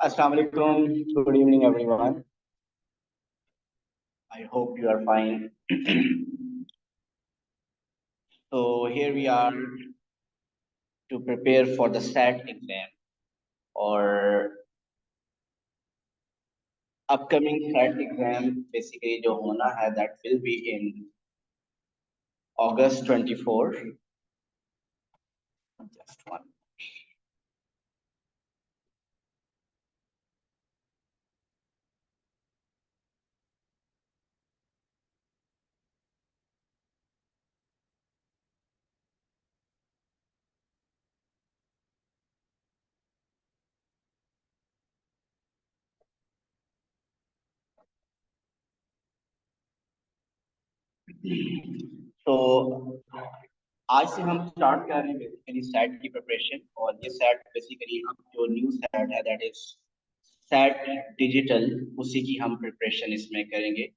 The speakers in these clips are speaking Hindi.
Assalamu alaikum. Good evening, everyone. I hope you are fine. So here we are to prepare for the SAT exam or upcoming SAT exam. Basically, जो होना है that will be in August 24. Just one. तो आज से हम स्टार्ट कर रहे हैं बेसिकली सैट की प्रिपरेशन। और ये सैट बेसिकली हम जो न्यू सैट है दैट इज सैट डिजिटल, उसी की हम प्रिपरेशन इसमें करेंगे।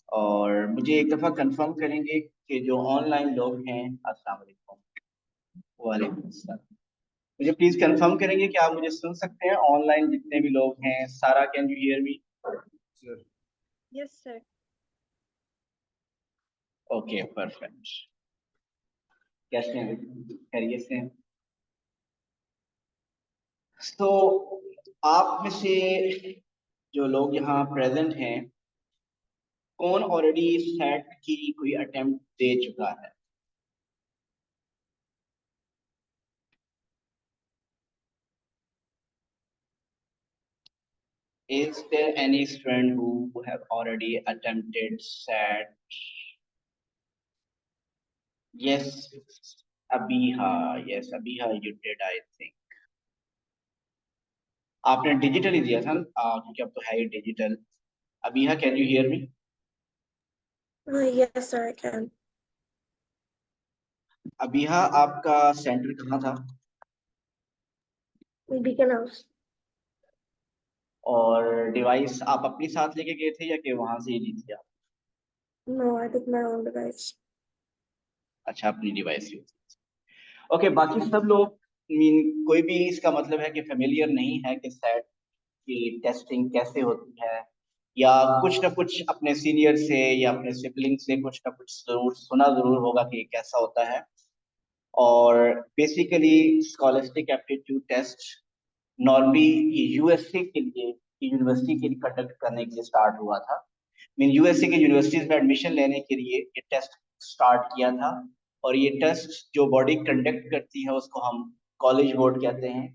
और मुझे एक दफ़ा कंफर्म करेंगे कि जो ऑनलाइन लोग हैं, अस्सलाम वालेकुम। वालेकुम अस्सलाम। मुझे प्लीज कंफर्म करेंगे कि आप मुझे सुन सकते हैं, ऑनलाइन जितने भी लोग हैं। सारा, can you hear me? Yes, sir. Okay, perfect. कैसे हैं? खैरियत से हैं? तो आप में से जो लोग यहाँ प्रेजेंट हैं, कौन ऑलरेडी सेट की कोई अटेम्प्ट दे चुका है? Is there any student who have already attempted SAT? Yes, Abiha. Yes, Abiha, you did, I think. आपने डिजिटल ही दिया था ना, क्योंकि अब तो है ही digital. Abiha, can you hear me? Yes, sir, I can. Abiha, आपका सेंटर कहाँ था? Beacon House. और डिवाइस आप अपनी साथ लेके गए थे या कि वहां से ही ली थी आप? No, I took my own device. अच्छा, अपनी डिवाइस यूज। ओके, बाकी सब लोग मीन कोई भी इसका मतलब है कि फेमिलियर नहीं है कि सेट की टेस्टिंग कैसे होती है, या कुछ ना कुछ अपने सीनियर से या अपने सिबलिंग से कुछ ना कुछ जरूर सुना जरूर होगा कि कैसा होता है। और basically scholastic aptitude test normally USA के लिए यूनिवर्सिटी के लिए कंडक्ट करने के लिए स्टार्ट हुआ था। मीन यूएसए के यूनिवर्सिटीज में एडमिशन लेने के लिए ये टेस्ट स्टार्ट किया था। और ये टेस्ट जो बॉडी कंडक्ट करती है उसको हम कॉलेज बोर्ड कहते हैं।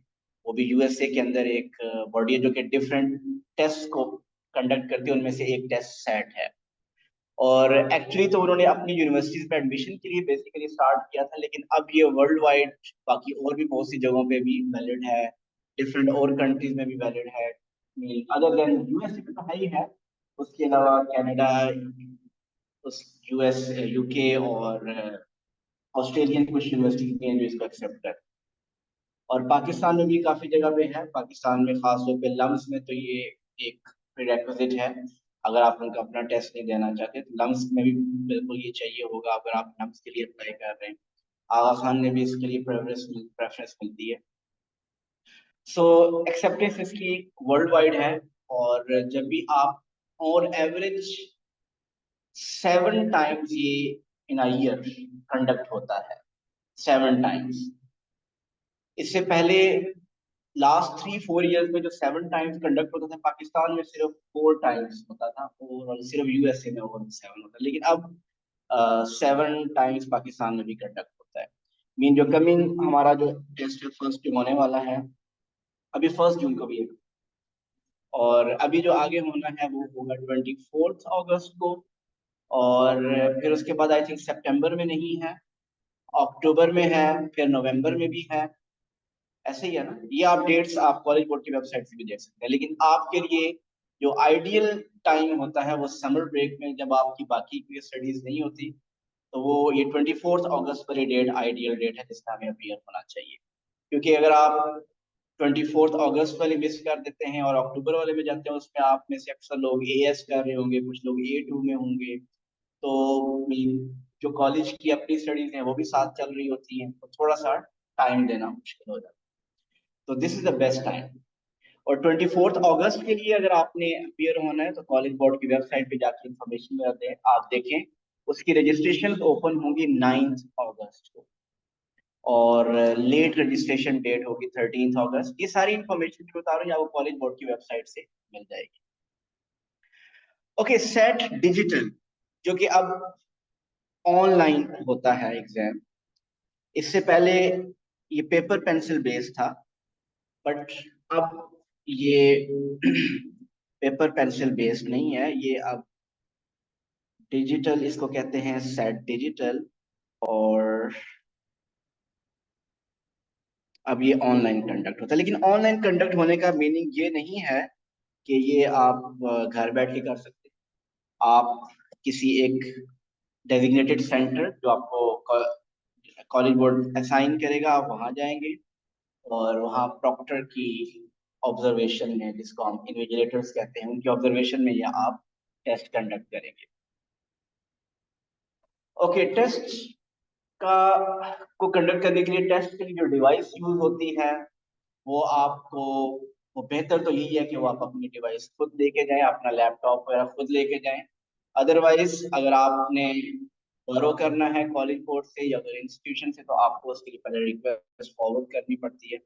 वो भी यूएसए के अंदर एक बॉडी है जो कि डिफरेंट टेस्ट को कंडक्ट करती है, उनमें से एक टेस्ट सेट है। और एक्चुअली तो उन्होंने अपनी यूनिवर्सिटीज में एडमिशन के लिए बेसिकली स्टार्ट किया था, लेकिन अब ये वर्ल्ड वाइड बाकी और भी बहुत सी जगहों पे भी वैलिड है, डिफरेंट और कंट्रीज में भी वैलिड है। अदर देन यूएसए पे तो है ही है, उसके अलावा कनाडा, उस यूएस, यूके और ऑस्ट्रेलियन कुछ यूनिवर्सिटीज भी हैं जो इसको एक्सेप्ट करते हैं। और पाकिस्तान में भी काफी जगह पे है। पाकिस्तान में खास तौर पे लम्स में तो ये एक प्रीरेक्विजिट है। अगर आप उनका अपना टेस्ट नहीं देना चाहते तो लम्स में भी बिल्कुल ये चाहिए होगा, अगर आप लम्स के लिए अप्लाई कर रहे हैं। आगा खान ने भी इसके लिए प्रेफरेंस मिलती है। सो एक्सेप्टेंस इसकी वर्ल्ड वाइड है। और जब भी आप और एवरेज 7 टाइम्स ये इन अ ईयर कंडक्ट होता है, 7 टाइम्स। इससे पहले लास्ट 3-4 ईयर्स में जो 7 टाइम्स कंडक्ट होता था पाकिस्तान में, सिर्फ 4 टाइम्स होता था, और सिर्फ यूएसए में ओवर 7 होता है। लेकिन अब 7 टाइम्स पाकिस्तान में भी कंडक्ट होता है। मीन जो कमिंग हमारा जो टेस्ट फर्स्ट होने वाला है, अभी 1 जून को भी है, और अभी जो आगे होना है वो होगा 24 अगस्त को। और फिर उसके बाद आई थिंक सितंबर में नहीं है, अक्टूबर में है, फिर नवंबर में भी है। ऐसे ही है ना, ये आप डेट्स आप कॉलेज बोर्ड की वेबसाइट से भी देख सकते हैं। लेकिन आपके लिए जो आइडियल टाइम होता है वो समर ब्रेक में, जब आपकी बाकी की स्टडीज नहीं होती, तो वो ये 24 अगस्त वाली डेट आइडियल डेट है जिसका हमें अपियर होना चाहिए। क्योंकि अगर आप 24 अगस्त वाले मिस कर देते हैं और अक्टूबर वाले में जाते हैं, उसमें आप में से अक्सर लोग एएस कर रहे होंगे, कुछ लोग A2 में होंगे, तो जो कॉलेज की अपनी स्टडीज हैं वो भी साथ चल रही होती हैं, तो थोड़ा सा टाइम देना मुश्किल हो जाता है। तो this is the best time. और 24 अगस्त के लिए अगर आपने अपीयर होना है तो कॉलेज बोर्ड की वेबसाइट पे जाके इंफॉर्मेशन आप देखें, उसकी रजिस्ट्रेशन ओपन होंगी 9 अगस्त को और लेट रजिस्ट्रेशन डेट होगी 13 अगस्त। ये सारी इंफॉर्मेशन जो बता रहा हूँ आपको कॉलेज बोर्ड की वेबसाइट से मिल जाएगी। ओके, सेट डिजिटल जो कि अब ऑनलाइन होता है एग्जाम। इससे पहले ये पेपर पेंसिल बेस्ड था, बट अब ये पेपर पेंसिल बेस्ड नहीं है, ये अब डिजिटल इसको कहते हैं, सेट डिजिटल। और अब ये ऑनलाइन कंडक्ट होता है, लेकिन ऑनलाइन कंडक्ट होने का मीनिंग ये नहीं है कि ये आप घर बैठ के कर सकते हैं। आप किसी एक डेजिग्नेटेड सेंटर जो आपको कॉलेज बोर्ड असाइन करेगा, आप वहां जाएंगे और वहाँ प्रॉक्टर की ऑब्जर्वेशन में, जिसको हम इन्विजिलेटर्स कहते हैं, उनकी ऑब्जर्वेशन में ये आप टेस्ट कंडक्ट करेंगे। ओके, टेस्ट का को कंडक्ट करने के लिए, टेस्ट के लिए जो डिवाइस यूज होती है वो आपको, वो बेहतर तो यही है कि वो आप अपनी डिवाइस खुद लेके जाएं, अपना लैपटॉप वगैरह खुद लेके जाएं। अदरवाइज अगर आपने बोरो करना है कॉलेज बोर्ड से या फिर इंस्टीट्यूशन से, तो आपको उसके लिए पहले रिक्वेस्ट फॉरवर्ड करनी पड़ती है।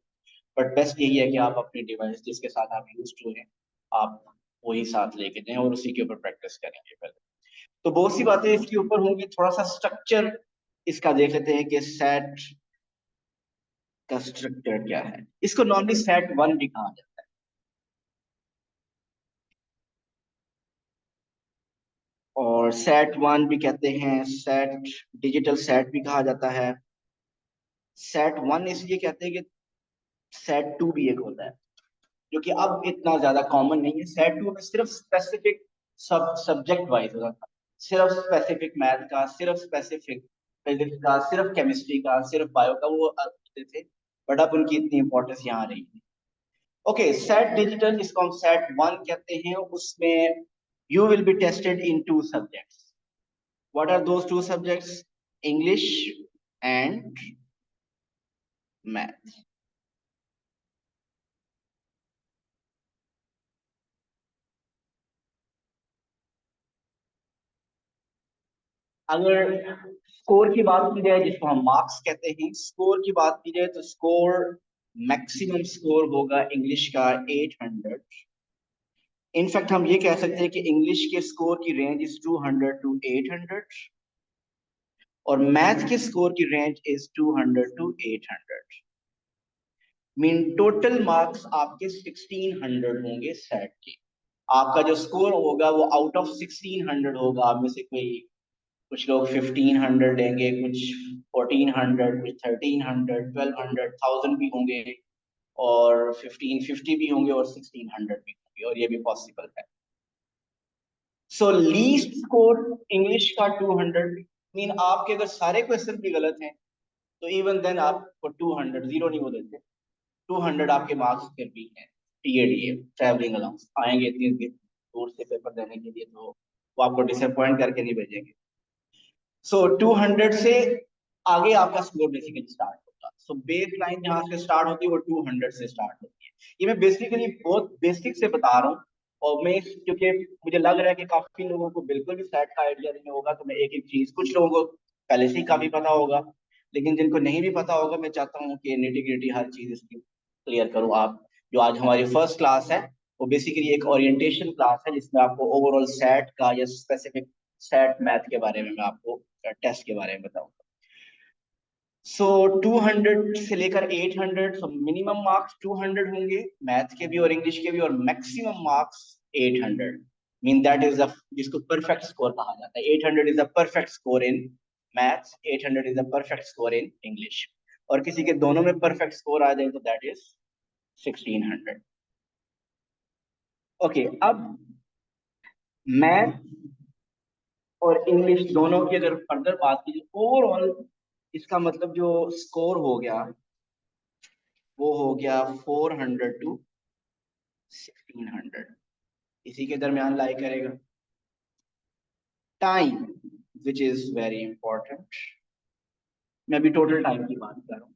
बट बेस्ट यही है कि आप अपनी डिवाइस जिसके साथ आप यूज टू हैं, आप वही साथ लेके जाएं और उसी के ऊपर प्रैक्टिस करेंगे पहले। तो बहुत सी बातें इसके ऊपर होंगी। थोड़ा सा स्ट्रक्चर इसका देख लेते हैं कि सेट का स्ट्रक्चर क्या है। इसको नॉर्मली सेट वन भी कहा जाता है, और सेट वन भी कहते हैं, सेट डिजिटल सेट भी कहा जाता है। सेट वन इसलिए कहते हैं कि सेट टू भी एक होता है, जो कि अब इतना ज्यादा कॉमन नहीं है। सेट टू में सिर्फ स्पेसिफिक सब्जेक्ट वाइज होता था, सिर्फ स्पेसिफिक मैथ का, सिर्फ स्पेसिफिक फिजिक्स का, सिर्फ केमिस्ट्री का, सिर्फ बायो का, वो होते थे। बट अब उनकी इतनी इंपॉर्टेंस यहाँ रही है। ओके, सेट डिजिटल जिसको हम सेट वन कहते हैं, उसमें you will be tested in two subjects. What are those two subjects? English and math. अगर स्कोर की बात की जाए, जिसको हम मार्क्स कहते हैं, स्कोर की बात की जाए तो स्कोर, मैक्सिमम स्कोर होगा इंग्लिश का 800। इनफैक्ट हम ये कह सकते हैं कि इंग्लिश के स्कोर की रेंज इज 200 टू 800, और मैथ के स्कोर की range is 200 to 800। Mean total marks आपके 1600 होंगे सेट के। आपका जो स्कोर होगा वो आउट ऑफ 1600 होगा। आप में से कोई, कुछ लोग 1500 देंगे, कुछ 1400, कुछ 1300, 1200, 1000 भी होंगे, और 1550 भी होंगे, और 1600 भी होंगे, और ये भी पॉसिबल है। सो लीस्ट स्कोर इंग्लिश का 200। मीन आपके अगर सारे क्वेश्चन भी गलत हैं तो इवन देन आपको 200, जीरो नहीं हो देते, 200 आपके मार्क्स फिर भी हैं। टीएडीए, ट्रैवलिंग अलाउंस, आएंगे इतनी दूर से पेपर देने के लिए, तो वो आपको डिसअपॉइंट करके नहीं भेजेंगे। सो 200 से आगे आपका स्कोर बेसिकली स्टार्ट होगा। सो बेस लाइन जहां से स्टार्ट होती है वो 200 से स्टार्ट होती है। ये मैं बेसिकली बहुत बेसिक से बता रहा हूँ, और मैं क्योंकि मुझे लग रहा है कि काफी लोगों को बिल्कुल भी सेट का आइडिया नहीं होगा, तो मैं एक एक चीज, कुछ लोगों को पहले से ही काफी पता होगा, लेकिन जिनको नहीं भी पता होगा, मैं चाहता हूँ कि निटी ग्रिटी हर चीज इसकी क्लियर करूँ। आप जो आज हमारी फर्स्ट क्लास है वो बेसिकली एक ओरिएंटेशन क्लास है, जिसमें आपको ओवरऑल सेट का या स्पेसिफिक सेट मैथ के बारे में मैं आपको टेस्ट के बारे में बताऊंगा। सो 200 से लेकर 800, सो मिनिमम मार्क्स 200 होंगे मैथ के भी और इंग्लिश के भी, और maximum marks 800। Mean that is the, जिसको परफेक्ट स्कोर कहा जाता है। 800 is the perfect score in maths, 800 is the perfect score in English, और किसी के दोनों में परफेक्ट स्कोर आ जाए तो दैट इज 1600। ओके, अब मैथ और इंग्लिश दोनों की अगर फर्दर बात की जाए, ओवरऑल इसका मतलब जो स्कोर हो गया वो हो गया 400 टू 1600, इसी के दरमियान लाई करेगा। Time, which is very important, मैं अभी टोटल टाइम की बात कर रहा हूँ।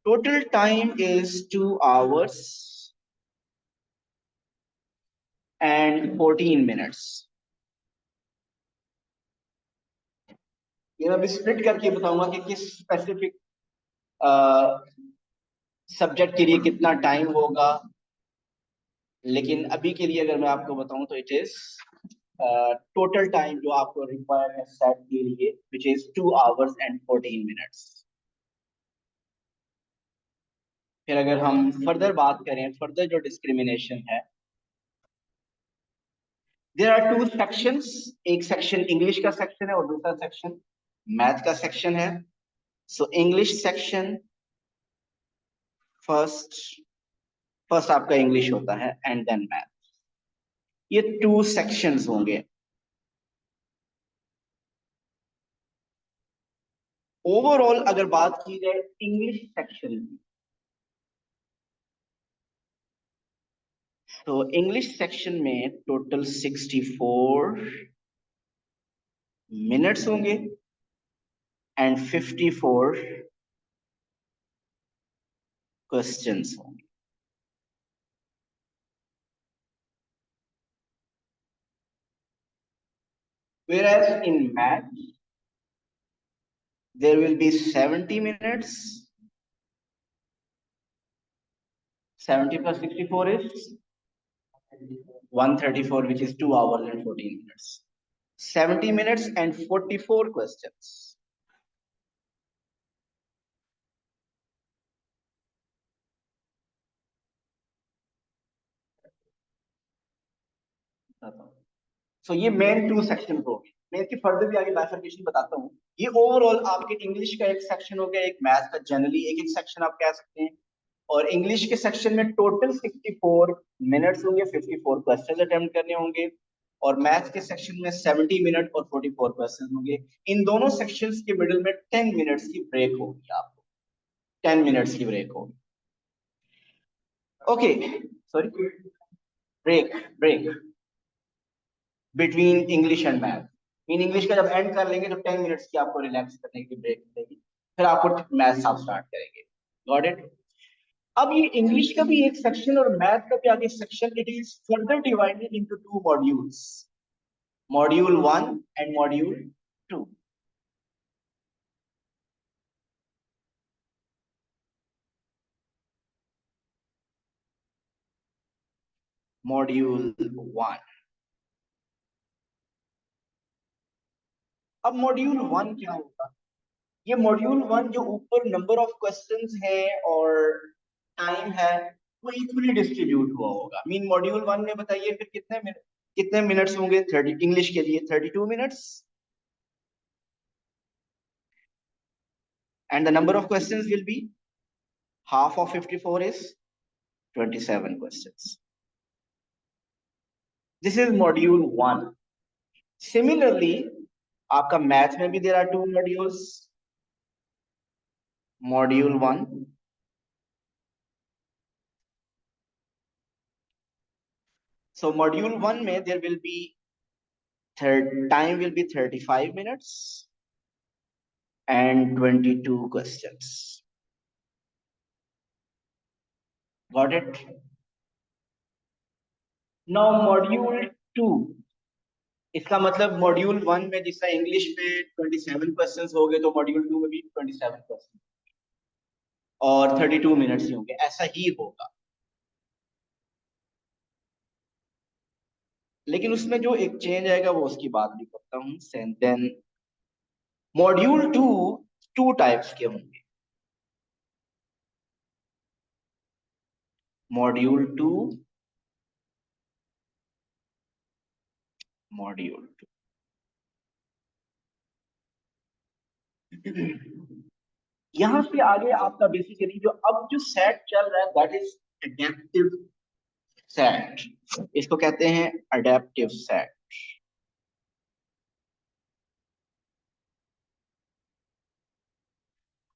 Total time is 2 hours and 14 minutes. ये मैं अभी स्प्लिट करके बताऊंगा कि किस स्पेसिफिक सब्जेक्ट के लिए कितना टाइम होगा, लेकिन अभी के लिए अगर मैं आपको बताऊं तो इट इज टोटल टाइम जो आपको रिक्वायर है सेट के लिए, which is 2 hours and 14 minutes. फिर अगर हम फर्दर बात करें, फर्दर जो डिस्क्रिमिनेशन है, देयर आर 2 सेक्शंस. एक सेक्शन इंग्लिश का सेक्शन है और दूसरा सेक्शन मैथ का सेक्शन है. सो इंग्लिश सेक्शन फर्स्ट आपका इंग्लिश होता है एंड देन मैथ. ये 2 सेक्शंस होंगे. ओवरऑल अगर बात की जाए इंग्लिश सेक्शन की, तो इंग्लिश सेक्शन में टोटल 64 मिनट्स होंगे एंड 54 क्वेश्चंस होंगे. Whereas in math, there will be 70 minutes. 70 plus 64 is 134, which is 2 hours and 14 minutes. 70 minutes and 44 questions. So ये मेन 2 सेक्शन हो गए. मैं इसकी फर्दर भी आगे बाइफर्केशन बताता हूँ. ये ओवरऑल आपके इंग्लिश का एक सेक्शन हो गया, एक मैथ का जनरली एक सेक्शन आप कह सकते हैं. और इंग्लिश के सेक्शन में टोटल 64 मिनट्स होंगे, 54 क्वेश्चंस अटेम्प्ट करने होंगे. और मैथ के सेक्शन में 70 मिनट और 44 क्वेश्चंस होंगे. इन दोनों सेक्शंस के मिडिल में 10 मिनट्स की ब्रेक होगी. आपको 10 मिनट्स की ब्रेक होगी. Okay, sorry, break between English and math. In English का जब एंड कर लेंगे तो 10 मिनट्स की आपको रिलैक्स करने की ब्रेक मिलेगी. फिर आपको मैथ्स आप स्टार्ट करेंगे. Got it? अब ये इंग्लिश का भी एक सेक्शन और मैथ का भी आगे section, it is further divided into 2 modules, module 1 and module 2. Module 1. अब मॉड्यूल 1 क्या होगा? ये मॉड्यूल 1 जो ऊपर नंबर ऑफ क्वेश्चंस है और टाइम है वो इक्वली डिस्ट्रीब्यूट हुआ होगा. मीन मॉड्यूल 1 में बताइए फिर कितने मिनट्स होंगे? 30. इंग्लिश के लिए 32 minutes and the number of questions will be half of 54 is 27 questions. This is module 1. Similarly, आपका मैथ में भी there are 2 modules. Module 1. So module 1 में there will be time will be 35 minutes and 22 questions. Got it? Now module 2. इसका मतलब मॉड्यूल 1 में जिसका इंग्लिश में 27 क्वेश्चंस हो गए तो मॉड्यूल 2 में भी 27 क्वेश्चन और 32 मिनट्स ही होंगे. ऐसा ही होगा. लेकिन उसमें जो एक चेंज आएगा वो उसकी बात भी करता हूँ. देन मॉड्यूल 2 टाइप्स के होंगे. मॉड्यूल 2 यहां से आगे आपका बेसिकली जो सेट चल रहा है दैट इज एडेप्टिव सेट. इसको कहते हैं एडेप्टिव सेट.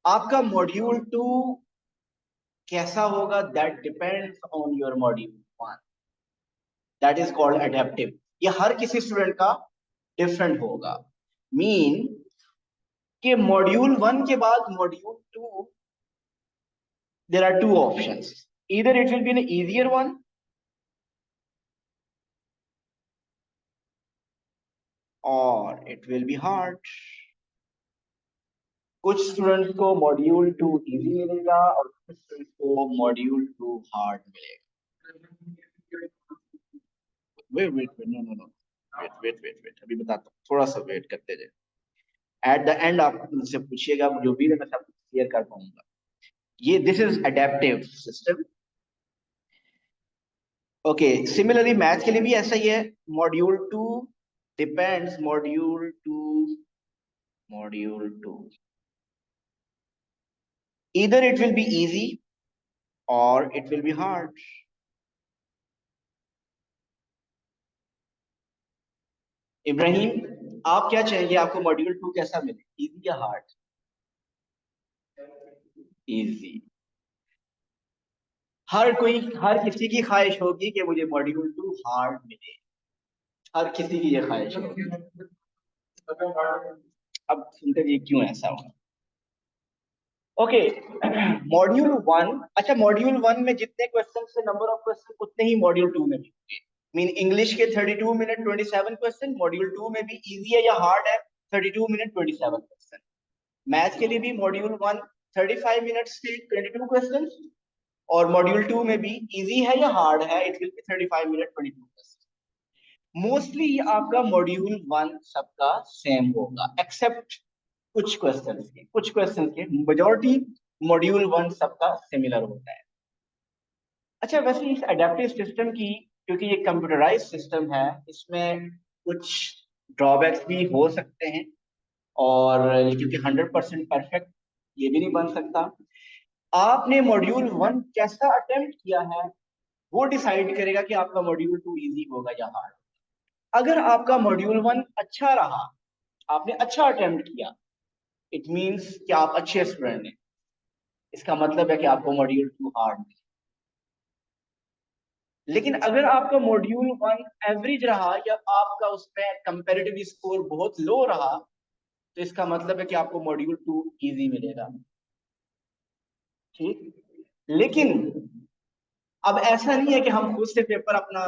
आपका मॉड्यूल 2 कैसा होगा that depends on your module 1. That is called adaptive. ये हर किसी स्टूडेंट का डिफरेंट होगा. मीन कि मॉड्यूल 1 के बाद module 2 there are 2 options. Either it will be an easier one or it will be hard. कुछ स्टूडेंट्स को मॉड्यूल 2 इजी मिलेगा और कुछ स्टूडेंट्स को मॉड्यूल 2 हार्ड मिलेगा। Wait no no no wait अभी बताता हूँ, थोड़ा सा वेट करते जाए। एट द एंड आप मुझसे पूछिएगा, जो भी मैं सब क्लियर कर पाऊंगा। ये this is adaptive system. Okay, similarly maths के लिए भी ऐसा ही है। Module 2 depends, module 2 either it will be easy or it will be hard. Ibrahim, आप क्या चाहेंगे, आपको मॉड्यूल 2 कैसा मिले, इजी या हार्ड? इजी। हर किसी की ख्वाहिश होगी कि मुझे मॉड्यूल 2 हार्ड मिले, हर किसी की ये ख्वाहिश होगी। अब सुनते जी क्यों ऐसा हुआ। ओके, मॉड्यूल 1, अच्छा मॉड्यूल 1 में जितने क्वेश्चन से नंबर ऑफ क्वेश्चन उतने ही मॉड्यूल 2 में भी होंगे। मीन इंग्लिश के 32 मिनट 27 क्वेश्चन, मॉड्यूल 2 में भी इजी है या हार्ड है, 32 मिनट 27 क्वेश्चन। मैथ्स के लिए भी मॉड्यूल 1 35 मिनट से 22 क्वेश्चन, और मॉड्यूल 2 में भी इजी है या हार्ड है, it will be 35 minute 22 question. Mostly आपका मॉड्यूल 1 सबका सेम होगा एक्सेप्ट कुछ क्वेश्चन के मेजॉरिटी मॉड्यूल 1 सबका सिमिलर होता है। अच्छा, वैसे इस अडेप्टिव सिस्टम की, क्योंकि ये कंप्यूटराइज सिस्टम है, इसमें कुछ ड्रॉबैक्स भी हो सकते हैं, और क्योंकि 100% परफेक्ट ये भी नहीं बन सकता। आपने मॉड्यूल 1 कैसा अटेम्प्ट किया है वो डिसाइड करेगा कि आपका मॉड्यूल 2 इजी होगा या हार्ड। अगर आपका मॉड्यूल 1 अच्छा रहा, आपने अच्छा अटेम्प्ट किया, इट मीन्स कि आप अच्छे स्टूडेंट हैं, इसका मतलब है कि आपको मॉड्यूल 2 हार्ड। लेकिन अगर आपका मॉड्यूल 1 एवरेज रहा या आपका उसमें कंपैरेटिव स्कोर बहुत लो रहा, तो इसका मतलब है कि आपको मॉड्यूल 2 इजी मिलेगा। ठीक, लेकिन अब ऐसा नहीं है कि हम खुद से पेपर अपना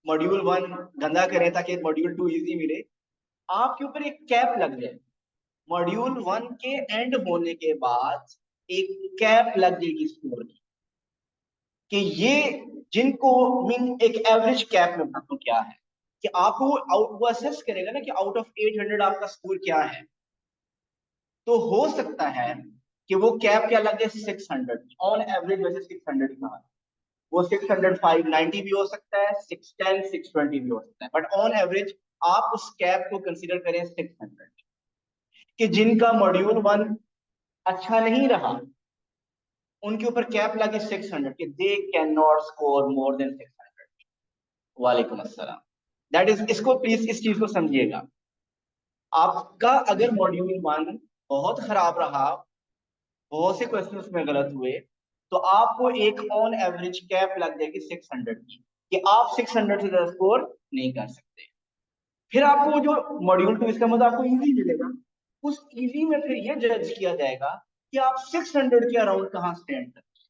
मॉड्यूल 1 गंदा करें ताकि मॉड्यूल 2 इजी मिले। आपके ऊपर एक कैप लग जाए, मॉड्यूल 1 के एंड होने के बाद एक कैप लग जाएगी स्कोर की, कि ये जिनको मीन एक एवरेज कैप में बताता हूं क्या है, कि आपको वो असेस करेगा ना कि आउट ऑफ 800 आपका स्कोर क्या है। तो हो सकता है कि वो कैप क्या लगे 600, ऑन एवरेज वैसे 600 कहा, वो 605 भी हो सकता है, 610 620 भी हो सकता है, बट ऑन एवरेज आप उस कैप को कंसीडर करें 600, कि जिनका मॉड्यूल 1 अच्छा नहीं रहा उनके ऊपर कैप लगे 600 कि they can not score more than 600। वालेकुम अस्सलाम। दैट इज, इसको प्लीज इस चीज को समझिएगा। आपका अगर मॉड्यूल 1 बहुत खराब रहा, बहुत से क्वेश्चन उसमें गलत हुए, तो आपको एक ऑन एवरेज कैप लग जाएगी 600 की, कि आप 600 से ज्यादा स्कोर नहीं कर सकते। फिर आपको जो मॉड्यूल 2, इसका मतलब आपको इजी मिलेगा, उस इजी में फिर ये जज किया जाएगा कि आप 600 के अराउंड कहाँ स्टैंड करते हैं।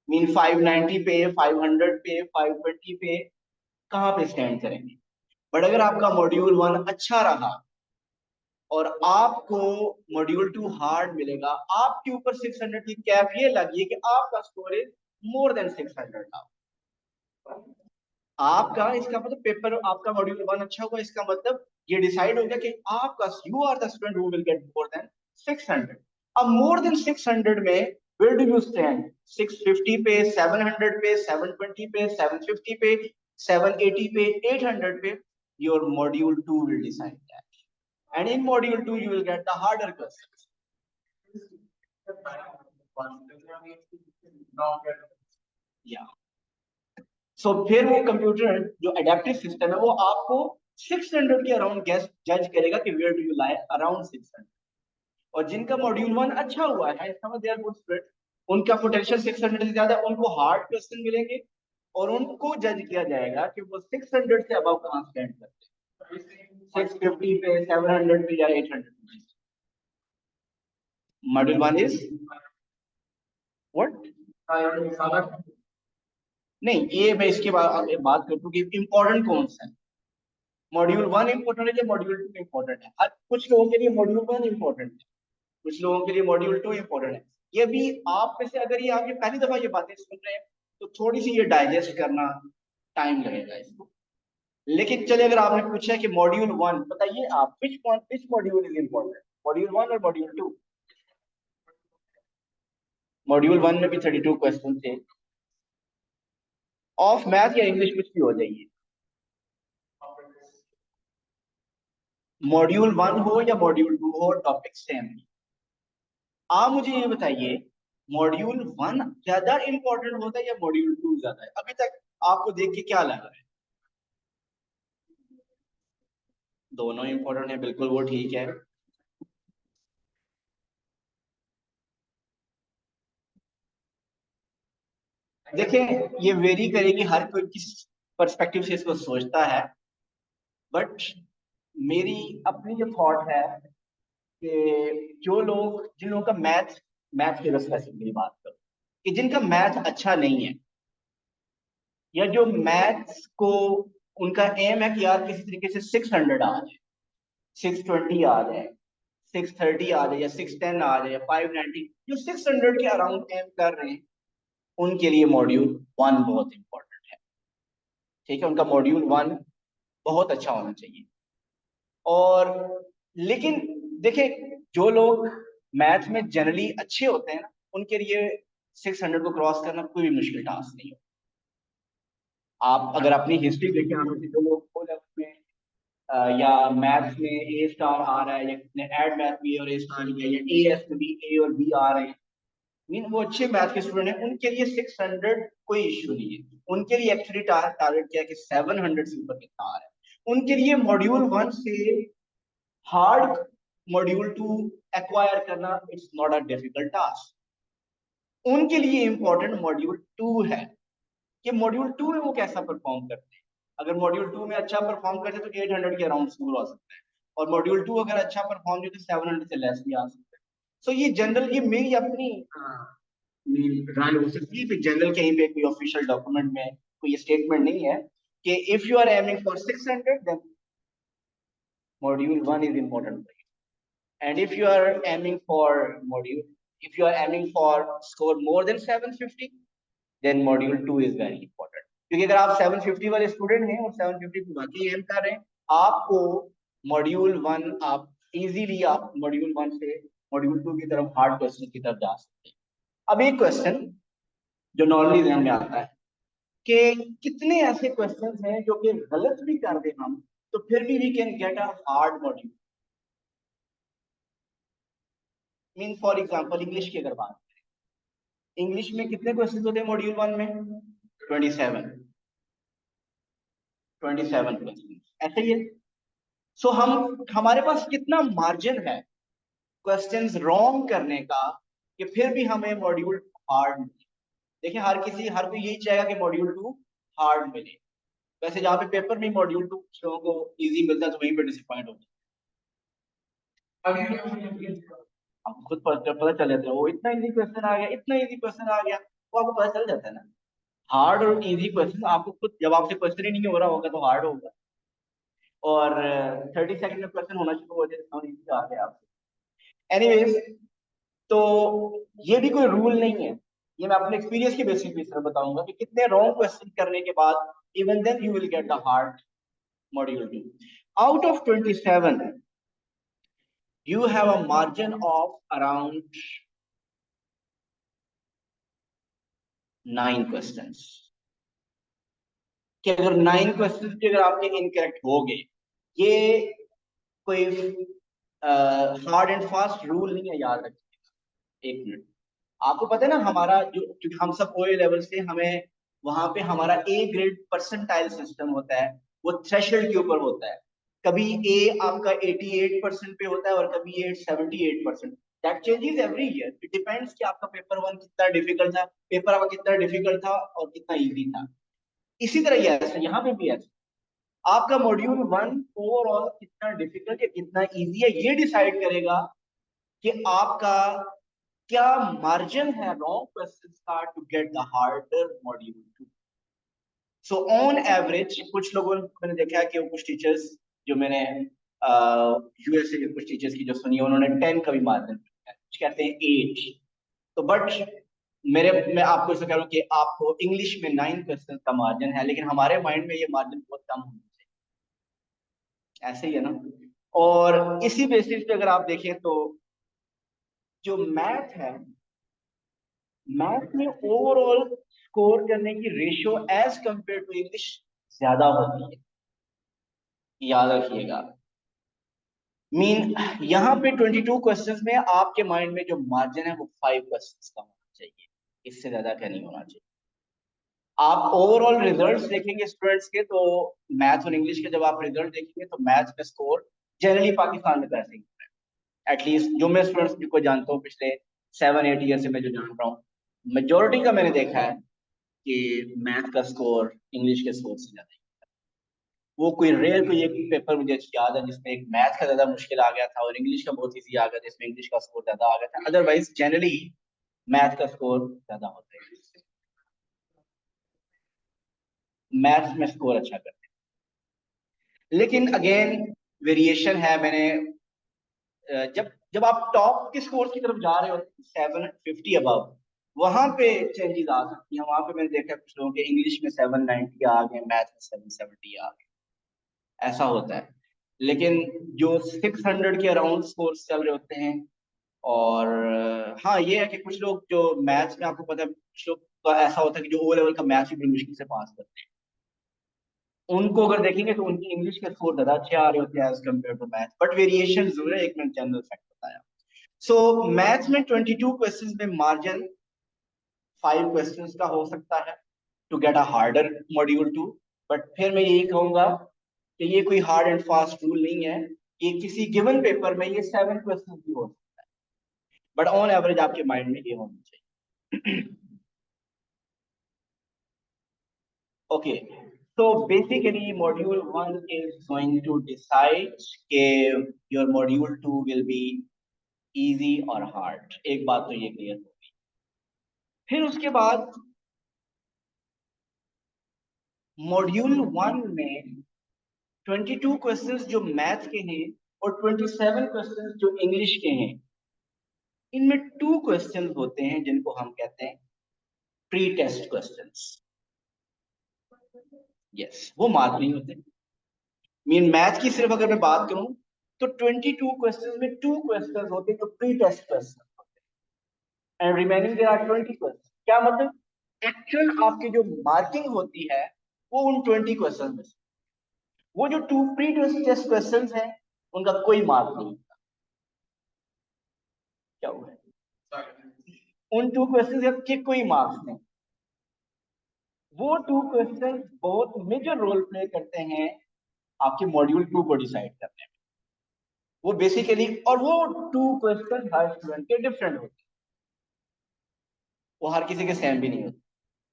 मीन 590 पे, 500 पे, 520 पे कहाँ पे स्टैंड करेंगे। बट अगर आपका मॉड्यूल 1 अच्छा रहा और आपको मॉड्यूल 2 हार्ड मिलेगा, आपके ऊपर 600 की कैप ये लगी कि आपका score is more than 600 now. आपका, इसका मतलब पेपर आपका मॉड्यूल 1 अच्छा होगा, इसका मतलब ये डिसाइड हो गया कि आपका, you are the student who will get more than 600। अब मोर देन 600 में वेयर डू यू स्टैंड? 650 पे, 700 पे, 720 पे, 750 पे, 780 पे, 800 पे, your module 2 will decide that, and in module 2 you will get the harder questions. Yeah, so फिर वो कंप्यूटर जो अडेप्टिव सिस्टम है वो आपको 600 के अराउंड गेस जज करेगा कि where do you lie around 600। और जिनका मॉड्यूल 1 अच्छा हुआ है, इसका मतलब दे आर गुड स्टूडेंट, उनका पोटेंशियल 600 से ज्यादा, उनको हार्ड क्वेश्चन मिलेंगे और उनको जज किया जाएगा कि वो 600 से अबव कहां स्टैंड करते हैं, 650 पे, 700 पे या 800 पे। Module 1 is what? नहीं, ये मैं इसके बाद बात करता हूँ कि इम्पोर्टेंट कौन सा है। मॉड्यूल 1 इंपॉर्टेंट है या मॉड्यूल 2 इंपॉर्टेंट है? कुछ लोगों के लिए मॉड्यूल 1 इंपॉर्टेंट है, कुछ लोगों के लिए मॉड्यूल 2 इंपॉर्टेंट है। ये भी आप में से अगर ये आप ये पहली दफा ये बातें सुन रहे हैं तो थोड़ी सी ये डाइजेस्ट करना टाइम लगेगा इसको। लेकिन चलिए, अगर आपने पूछा है कि मॉड्यूल 1 बताइए आप विच मॉड्यूल इज इंपॉर्टेंट, मॉड्यूल 1 और मॉड्यूल 2? मॉड्यूल 1 में भी 32 क्वेश्चन थे ऑफ मैथ या इंग्लिश, कुछ भी हो जाइए। मॉड्यूल 1 हो या मॉड्यूल 2 हो, टॉपिक सेम है। आप मुझे ये बताइए, मॉड्यूल 1 ज्यादा इंपॉर्टेंट होता है या मॉड्यूल 2 ज्यादा है? अभी तक आपको देख के क्या लग रहा है? दोनों इंपॉर्टेंट है, बिल्कुल वो ठीक है। देखें, ये वेरी करेगी, हर कोई किस पर्सपेक्टिव से इसको सोचता है, बट मेरी अपनी जो थॉट है कि जो लोग, जिन लोगों का मैथ मैथ की स्पेसिफिकली बात करो, कि जिनका मैथ अच्छा नहीं है, या जो मैथ्स को उनका एम है कि यार किसी तरीके से 600 आ जाए, 620 आ जाए, 630 आ जाए, या 610 आ जाए, या 590, जो 600 के अराउंड एम कर रहे हैं, उनके लिए मॉड्यूल 1 बहुत इंपॉर्टेंट है। ठीक है, उनका मॉड्यूल 1 बहुत अच्छा होना चाहिए। और लेकिन देखिए, जो लोग मैथ में जनरली अच्छे होते हैं ना, उनके लिए 600 को क्रॉस करना कोई भी मुश्किल टास्क नहीं है। आप अगर अपनी हिस्ट्री देखें, हम जो लोग ओ लेवल में या मैथ्स में ए स्टार आ रहा है, या कितने एड मैथ में और ए स्टार लिया, या ए एस में भी ए और बी आ रहे हैं, मीन वो अच्छे मैथ के स्टूडेंट हैं, उनके लिए 600 कोई इश्यू नहीं है। उनके लिए एक्चुअली टारगेट क्या है कि 700 से ऊपर कितना आ रहा है। उनके लिए मॉड्यूल 1 से हार्ड मॉड्यूल 2 एक्वायर करना it's not a difficult task. उनके लिए इंपॉर्टेंट मॉड्यूल 2 है कि मॉड्यूल 2 में वो कैसा परफॉर्म करते हैं। अगर मॉड्यूल 2 में अच्छा परफॉर्म करते हैं तो 800 के अराउंड स्कोर आ सकता है, और मॉड्यूल 2 अगर अच्छा परफॉर्म किया तो 700 से लेस भी आ सकता है। सो ये जनरल, ये मेरी अपनी राय हो सकती है, जनरल कहीं पे कोई ऑफिशियल डॉक्यूमेंट में कोई ये स्टेटमेंट नहीं है कि if you are aiming for 600 then module 1 is important, and if you are aiming for module if you are aiming for score more than 750, then module 2 is very important। क्योंकि अगर आप 750 वाले स्टूडेंट हैं और 750 को वाकई एम कर रहे हैं, आपको मॉड्यूल 1 आप इजीली आप मॉड्यूल 1 से मॉड्यूल 2 की तरफ, हार्ड क्वेश्चन की तरफ जा सकते हैं। अब एक क्वेश्चन जो नॉर्मली ध्यान में आता है कि कितने ऐसे क्वेश्चंस हैं जो कि गलत भी कर दें हम, तो फिर भी we can get a hard module. Mean for example English की अगर बात, इंग्लिश में कितने क्वेश्चन होते हैं मॉड्यूल 1 में? 27 27 क्वेश्चन, ऐसे ही है। सो हम, हमारे पास कितना मार्जिन है क्वेश्चंस रॉन्ग करने का कि फिर भी हमें मॉड्यूल हार्ड मिले? देखिए, हर कोई यही चाहेगा कि मॉड्यूल 2 हार्ड मिले। वैसे जहाँ पे पेपर में मॉड्यूल 2 लोगों को इजी मिलता है तो वहीं पे डिसअपॉइंट होता है। आपको खुद पता चल जाता है, वो इतना इजी क्वेश्चन आ गया, इतना इजी क्वेश्चन आ गया, वो आपको पता चल जाता है ना। हार्ड और इजी क्वेश्चन आपको खुद, जब आपसे क्वेश्चन ही नहीं हो रहा होगा तो हार्ड होगा, और 30 सेकंड में क्वेश्चन होना शुरू हो जाए तो इजी आ गया आपसे। एनीवेज, तो ये भी कोई रूल नहीं है, ये मैं अपने एक्सपीरियंस के बेसिस पे सिर्फ बताऊंगा कि कितने रॉन्ग क्वेश्चन करने के बाद even then you will get the hard module 2। Out of 27 you have a margin of around 9 questions, कि अगर 9 क्वेश्चंस भी अगर आपके इनकरेक्ट हो गए, ये कोई हार्ड एंड फास्ट रूल नहीं है, याद रखिएगा। एक मिनट, आपको पता है ना, हमारा जो, क्योंकि हम सब ओए लेवल से, हमें वहां पे हमारा ए ग्रेड परसेंटाइल सिस्टम होता है, वो थ्रेशोल्ड के ऊपर होता है। कभी ए आपका 88% पे होता है और कभी ए 78%। That changes every year, it depends कि आपका पेपर 1 कितना डिफिकल्ट था, पेपर आपका कितना डिफिकल्ट था और कितना इजी था। इसी तरह ये ऐसा यहाँ पे भी ऐसा, आपका मॉड्यूल 1 ओवरऑल कितना डिफिकल्ट या कितना इजी है, ये डिसाइड करेगा कि आपका क्या मार्जिन है रॉन्ग क्वेश्चंस का to get the harder module 2। So on average कुछ लोगों मैंने देखा है कि वो कुछ टीचर्स जो मैंने यूएसए के कुछ टीचर्स की जो सुनी है उन्होंने 10 का भी मार्जिन कुछ कहते हैं 8। तो बट मैं आपको ऐसा कह रहा हूँ कि आपको इंग्लिश में 9 क्वेश्चन का मार्जिन है, लेकिन हमारे माइंड में ये मार्जिन बहुत कम होना चाहिए, ऐसे ही है ना। और इसी बेसिस पे अगर आप देखें तो जो मैथ है, मैथ में ओवरऑल स्कोर करने की ratio as compare to English ज्यादा होती है, याद रखिएगा। यहाँ पे 22 क्वेश्चंस में आपके माइंड में जो मार्जिन है वो 5 क्वेश्चंस का होना चाहिए, इससे ज्यादा का नहीं होना चाहिए। आप ओवरऑल रिजल्ट्स देखेंगे स्टूडेंट्स के, तो मैथ और इंग्लिश के जब आप रिजल्ट देखेंगे तो मैथ में स्कोर जनरली पाकिस्तान में तो ऐसे ही है। एटलीस्ट जो मैं स्टूडेंट्स को जानता हूँ पिछले 7-8 ईयर से मैं जो जान रहा हूँ, मेजोरिटी का मैंने देखा है कि मैथ का स्कोर इंग्लिश के स्कोर से ज्यादा है। वो कोई रेयर कोई एक पेपर मुझे याद है जिसमें एक मैथ का ज्यादा मुश्किल आ गया था और इंग्लिश का बहुत इजी आ गया, जिसमें इंग्लिश का स्कोर ज्यादा आ गया था। अदरवाइज जनरली मैथ का स्कोर ज्यादा होता है, मैथ्स में स्कोर अच्छा करते हैं। लेकिन अगेन वेरिएशन है। मैंने जब जब आप टॉप के स्कोर की तरफ जा रहे हो 750 अबव, वहां पे चेंजेस आ सकती हैं। वहां पे मैंने देखा कुछ लोगों के इंग्लिश में 790 आ गए, मैथ में 770 आ गए, ऐसा होता है। लेकिन जो 600 के अराउंड स्कोर चल रहे होते हैं, और हाँ ये है कि कुछ लोग जो मैथ्स में आपको पता है कुछ लोग का ऐसा होता है कि जो ओ लेवल का मैथ्स भी बड़ी मुश्किल से पास करते हैं, उनको अगर देखेंगे तो उनकी इंग्लिश के स्कोर ज्यादा अच्छे आ रहे होते हैं as compare to math. But variation जरूर है, एक मैंने जनरल फैक्ट बताया। सो मैथ्स में 22 क्वेश्चंस में मार्जिन 5 क्वेश्चंस का हो सकता है to get a harder module 2। But फिर मैं यही कहूंगा कि ये कोई हार्ड एंड फास्ट रूल नहीं है, ये किसी गिवन पेपर में ये 7 क्वेश्चंस भी हो सकता है, बट ऑन एवरेज आपके माइंड में ये होना चाहिए। Okay, so basically module 1 is going to decide कि your module 2 will be easy or hard। एक बात तो ये क्लियर होगी। फिर उसके बाद मॉड्यूल 1 में 22 क्वेश्चंस जो मैथ के हैं और 27 क्वेश्चंस जो इंग्लिश के हैं, इनमें 2 क्वेश्चंस होते हैं जिनको हम कहते हैं प्री टेस्ट क्वेश्चंस। यस, वो मार्क नहीं होते। मैथ की सिर्फ अगर मैं बात करूं तो 22 क्वेश्चंस में 2 क्वेश्चंस होते हैं जो प्री टेस्ट क्वेश्चन होते हैं, and remaining there are 20 question. क्या मतलब, एक्चुअल आपकी जो मार्किंग होती है वो उन 20 क्वेश्चन में से, वो जो 2 प्री टेस्ट क्वेश्चन हैं उनका कोई मार्क नहीं होता। क्या हुआ है, उन 2 क्वेश्चन के कोई मार्क्स नहीं। वो 2 क्वेश्चन बहुत मेजर रोल प्ले करते हैं आपके मॉड्यूल 2 को डिसाइड करने में। वो बेसिकली, और वो 2 क्वेश्चन हर स्टूडेंट के डिफरेंट होते हैं, वो हर किसी के सेम भी नहीं होते,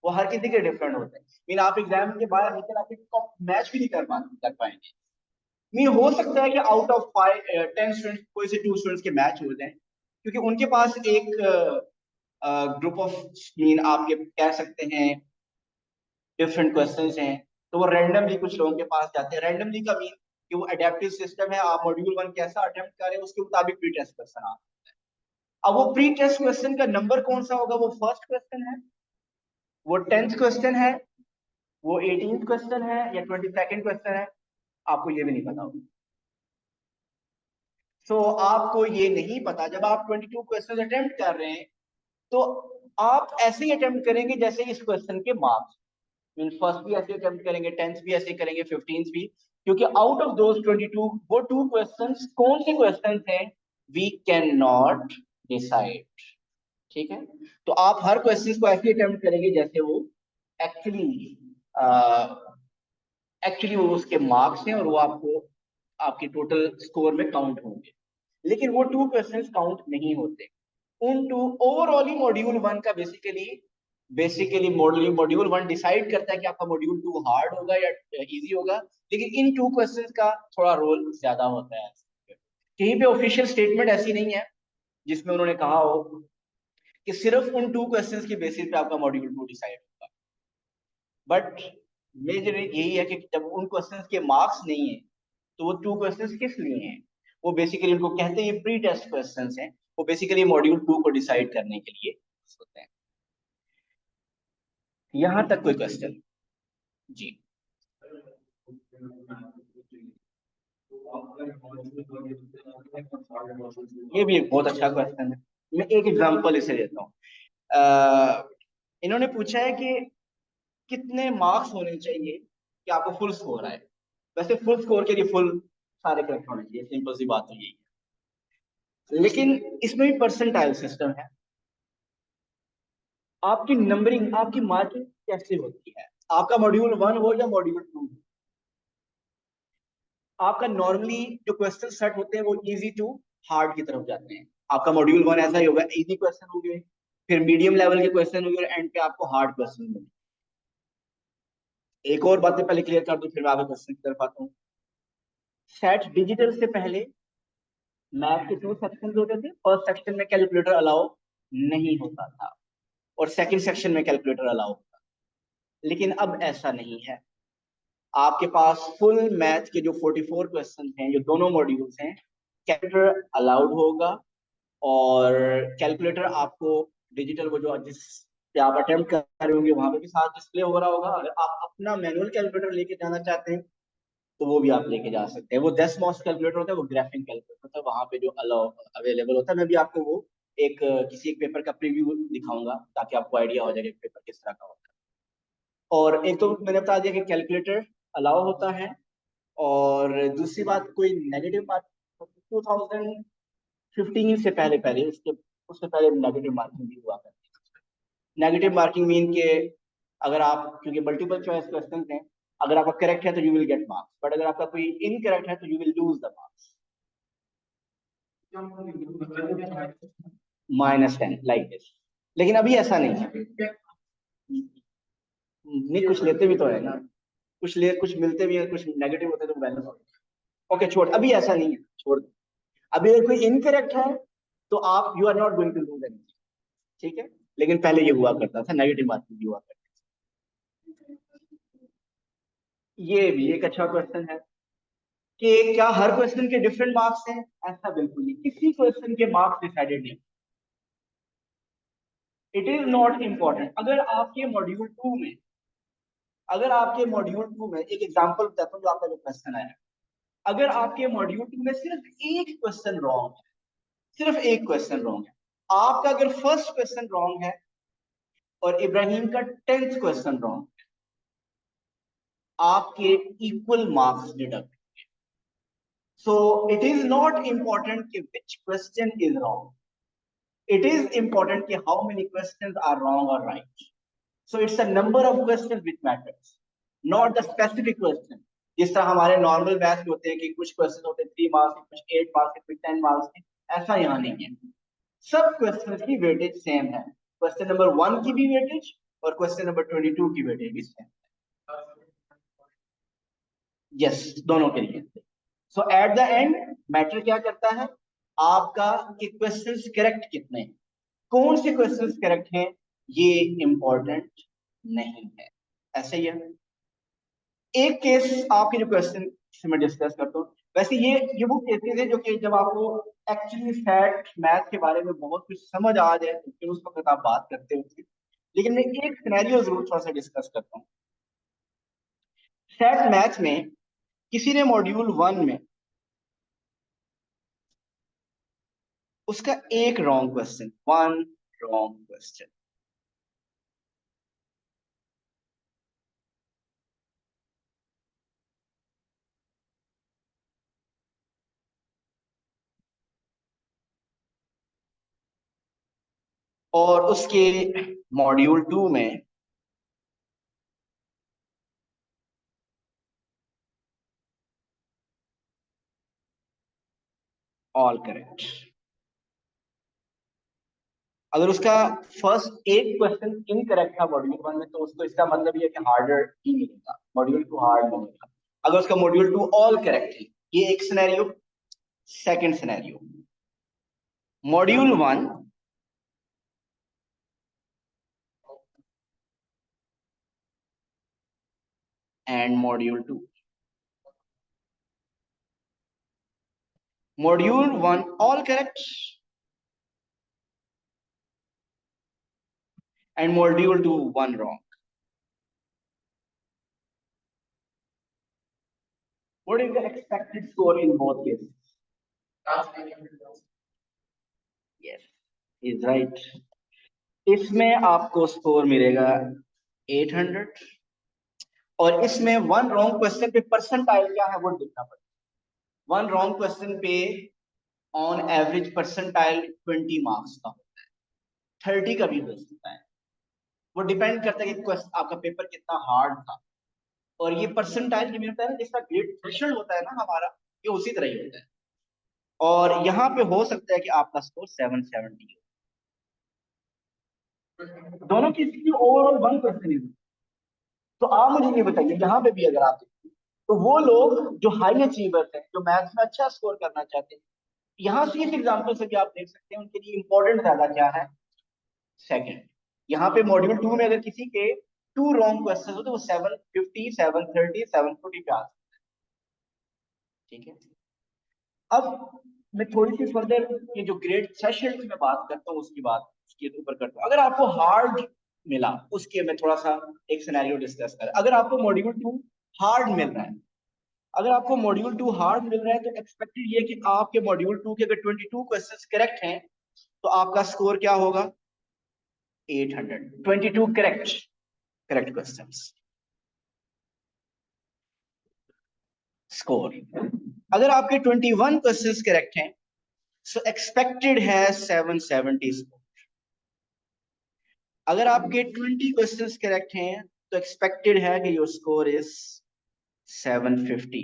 वो हर किसी के डिफरेंट होते हैं। आप एग्जाम के बाहर निकल आके मैच भी नहीं कर पाएंगे। हो सकता है कि आउट ऑफ 10 स्टूडेंट्स कोई से 2 स्टूडेंट्स के मैच हो जाए, क्योंकि उनके पास एक ग्रुप ऑफ आपके कह सकते हैं डिफरेंट क्वेश्चंस हैं, तो वो रैंडमली कुछ लोगों के पास जाते हैं। रैंडमली का मीन कि वो अडेप्टिव सिस्टम है, आप मॉड्यूल 1 कैसा अटेम्प्ट कर रहे हैं उसके मुताबिक प्री टेस्ट क्वेश्चन आता है। अब वो प्री टेस्ट क्वेश्चन का नंबर कौन सा होगा, वो फर्स्ट क्वेश्चन है, वो 10th क्वेश्चन है, वो 18th क्वेश्चन है, या 22nd क्वेश्चन है, आपको ये भी नहीं पता होगा। आपको ये नहीं पता, जब आप 22 क्वेश्चन अटेम्प्ट कर रहे हैं तो आप ऐसे ही अटेम्प्ट करेंगे जैसे इस क्वेश्चन के मार्क्स। फर्स्ट भी ऐसे अटेम्प्ट करेंगे, 10th भी ऐसे करेंगे, 15th भी, क्योंकि आउट ऑफ दोज 22 वो 2 क्वेश्चंस कौन से क्वेश्चंस हैं वी कैन नॉट डिसाइड। ठीक है, तो आप हर क्वेश्चन को ऐसे अटेम्प्ट करेंगे जैसे वो एक्चुअली वो उसके मार्क्स हैं और वो आपको आपके टोटल स्कोर में काउंट होंगे। लेकिन वो 2 क्वेश्चंस काउंट नहीं होते उन 2। ओवरऑल ही मॉड्यूल 1 का बेसिकली मॉड्यूल 1 डिसाइड करता है कि आपका मॉड्यूल 2 हार्ड होगा या इजी होगा, लेकिन इन 2 क्वेश्चंस का थोड़ा रोल ज्यादा होता है। कहीं पे ऑफिशियल स्टेटमेंट ऐसी नहीं है जिसमें उन्होंने कहा हो कि सिर्फ उन 2 क्वेश्चंस की बेसिस पे आपका मॉड्यूल 2 डिसाइड होगा, बट मेजर यही है कि जब उन क्वेश्चंस के मार्क्स नहीं है तो वो 2 क्वेश्चंस किस लिए हैं? वो बेसिकली उनको कहते हैं प्री टेस्ट क्वेश्चंस हैं। वो बेसिकली मॉड्यूल 2 को डिसाइड करने के लिए होते हैं। यहां तक कोई क्वेश्चन? जी। ये भी एक बहुत अच्छा क्वेश्चन है। मैं एक एग्जांपल इसे देता हूँ। इन्होंने पूछा है कि कितने मार्क्स होने चाहिए कि आपको फुल स्कोर आए। वैसे फुल स्कोर के लिए फुल सारे करेक्ट होने चाहिए, सिंपल सी बात तो यही है। लेकिन इसमें भी परसेंटाइल सिस्टम है। आपकी नंबरिंग, आपकी मार्किंग कैसे होती है? आपका मॉड्यूल 1 हो या मॉड्यूल 2, आपका नॉर्मली जो क्वेश्चन सेट होते हैं वो इजी टू हार्ड की तरफ जाते हैं। आपका मॉड्यूल 1 ऐसा ही होगा, इजी क्वेश्चन हो गए, फिर मीडियम लेवल के क्वेश्चन हो गए, एंड पे आपको हार्ड क्वेश्चन मिले। एक और बातें पहले क्लियर कर दूं, फिर मैं आगे क्वेश्चन की तरफ आता हूँ। सेट डिजिटल से पहले मैथ के 2 सेक्शन होते थे। फर्स्ट सेक्शन में कैलकुलेटर अलाउ नहीं होता था और सेकंड सेक्शन में कैलकुलेटर अलाउ होता। लेकिन अब ऐसा नहीं है। आपके पास फुल मैथ के जो 44 क्वेश्चन हैं, जो दोनों मॉड्यूल्स हैं, कैलकुलेटर अलाउड होगा। और कैलकुलेटर आपको डिजिटल, वो जो जिस पे आप अटेम्प्ट कर रहे होंगे वहां पे भी साथ डिस्प्ले हो रहा होगा। अगर आप अपना मैनुअल कैलकुलेटर लेके जाना चाहते हैं तो वो भी आप लेके जा सकते हैं। वो 10 मॉस कैलकुलेटर होता है, वो ग्राफिंग कैलकुलेटर होता है, वहां पे जो अलाउ अवेलेबल होता है। मैं भी आपको वो किसी एक पेपर का प्रीव्यू दिखाऊंगा ताकि आपको आइडिया हो जाए कि पेपर किस तरह का होता है। और एक तो मैंने बता दिया कि कैलकुलेटर अलाउ होता है। और दूसरी बात, कोई नेगेटिव बात, 2015 से पहले पहले उसके उससे पहले नेगेटिव मार्किंग भी हुआ करती है। नेगेटिव मार्किंग मीन के अगर आप, क्योंकि मल्टीपल चॉइस क्वेश्चन हैं, अगर आपका करेक्ट है तो you will get marks, but अगर आपका कोई इनकरेक्ट है तो you will lose the marks. -10 like this. लेकिन अभी ऐसा नहीं है। नहीं, कुछ लेते भी तो है ना, कुछ मिलते भी है, कुछ नेगेटिव होते हैं तो बैलेंस होते हैं। ओके छोड़, अभी ऐसा नहीं है, छोड़ दो। अभी अगर कोई इनकरेक्ट है तो आप, you are not going to lose anything. ठीक है। लेकिन पहले ये हुआ करता था, नेगेटिव मार्किंग भी हुआ करता था। ये भी एक अच्छा क्वेश्चन है कि क्या हर क्वेश्चन के डिफरेंट मार्क्स हैं? ऐसा बिल्कुल नहीं, किसी क्वेश्चन के मार्क्स डिसाइडेड नहीं। It is not important. अगर आपके मॉड्यूल 2 में एक एग्जांपल बताता हूँ, जो आपका जो क्वेश्चन आया, अगर आपके मॉड्यूल 2 में सिर्फ एक क्वेश्चन रॉन्ग है, सिर्फ एक क्वेश्चन रॉन्ग है, आपका अगर फर्स्ट क्वेश्चन रॉन्ग है और इब्राहिम का 10th क्वेश्चन रॉन्ग, आपके equal marks deduct. So it is not important कि which question is wrong, it is important कि how many questions are wrong और right. So it's the number of questions which matters, not the specific question. जिस तरह हमारे नॉर्मल मैथ्स में होते हैं कि कुछ क्वेश्चन होते हैं 3 मार्क्स के, कुछ 8 मार्क्स के, कुछ 10 मार्क्स के, ऐसा यहाँ नहीं है। सब क्वेश्चन की वेटेज सेम है। क्वेश्चन नंबर 1 की भी वेटेज और क्वेश्चन नंबर 22 की वेटेज भी सेम। यस, दोनों के लिए। सो एट द एंड मैटर क्या करता है? आपका कि क्वेश्चंस करेक्ट कितने हैं, कौन से क्वेश्चंस करेक्ट हैं, ये इंपॉर्टेंट नहीं है। ऐसे ही है। एक केस आपके जो क्वेश्चन से मैं डिस्कस करता हूँ। वैसे ये वो केसेस है जो कि जब आपको एक्चुअली फैक्ट मैथ के बारे में बहुत कुछ समझ आ जाए तो फिर उस वक्त आप बात करते हो। लेकिन मैं एक सिनेरियो जरूर थोड़ा सा डिस्कस करता हूँ। फैक्ट मैथ में किसी ने मॉड्यूल 1 में उसका एक रॉन्ग क्वेश्चन, 1 रॉन्ग क्वेश्चन, और उसके मॉड्यूल 2 में ऑल करेक्ट। अगर उसका फर्स्ट एक क्वेश्चन इनकरेक्ट था मॉड्यूल 1 में, तो उसको इसका मतलब ये है कि हार्डर ही मिलेगा, मॉड्यूल 2 हार्ड मिलेगा। अगर उसका मॉड्यूल 2 ऑल करेक्ट है, ये एक scenario. Second scenario, module 1 and module 2. Module 1 all correct and module 2 1 wrong. What is the expected score in both cases? Yes, is right. इसमें आपको स्कोर मिलेगा 800 और इसमें 1 रॉन्ग क्वेश्चन पे परसेंटाइल क्या है वो देखना पड़ेगा। 1 रॉन्ग क्वेश्चन पे ऑन एवरेज परसेंटाइल 20 मार्क्स का होता है, 30 का भी हो सकता है। वो डिपेंड करता है कि आपका पेपर कितना हार्ड था। और ये परसेंटाइल जो होता है ना, जिसका ग्रेड थ्रेशोल्ड होता है ना हमारा, ये उसी तरह ही होता है। और यहाँ पे हो सकता है कि आपका स्कोर 770 हो। दोनों की ओवरऑल 1 क्वेश्चन। तो आप मुझे ये बताइए, यहाँ पे भी अगर आप देखिए तो वो लोग जो हाई अचीवर्स हैं, जो मैथ्स में अच्छा स्कोर करना चाहते हैं, यहाँ से इस एग्जाम्पल से भी आप देख सकते हैं उनके लिए इंपॉर्टेंट ज्यादा क्या है, सेकंड। यहाँ पे मॉड्यूल 2 में अगर किसी के 2 रॉन्ग क्वेश्चन हो तो वो 750 730 740 पे आ सकते हैं। ठीक है, अब मैं थोड़ी सी फर्दर ये जो ग्रेड थ्रेशोल्ड की मैं बात करता हूँ उसकी बात उसके ऊपर करता हूँ। अगर आपको हार्ड मिला उसके मैं थोड़ा सा एक सिनेरियो डिस्कस कर। अगर आपको मॉड्यूल 2 हार्ड मिल रहा है, अगर आपको मॉड्यूल 2 हार्ड मिल रहा है तो एक्सपेक्टेड ये कि आपके मॉड्यूल 2 के अगर 22 क्वेश्चंस करेक्ट हैं तो आपका स्कोर क्या होगा, 800। 22 करेक्ट क्वेश्चंस स्कोर। अगर आपके 21 क्वेश्चंस करेक्ट हैं सो एक्सपेक्टेड है 770 स्कोर। अगर आपके 20 क्वेश्चंस करेक्ट हैं तो एक्सपेक्टेड है कि योर स्कोर इज 750।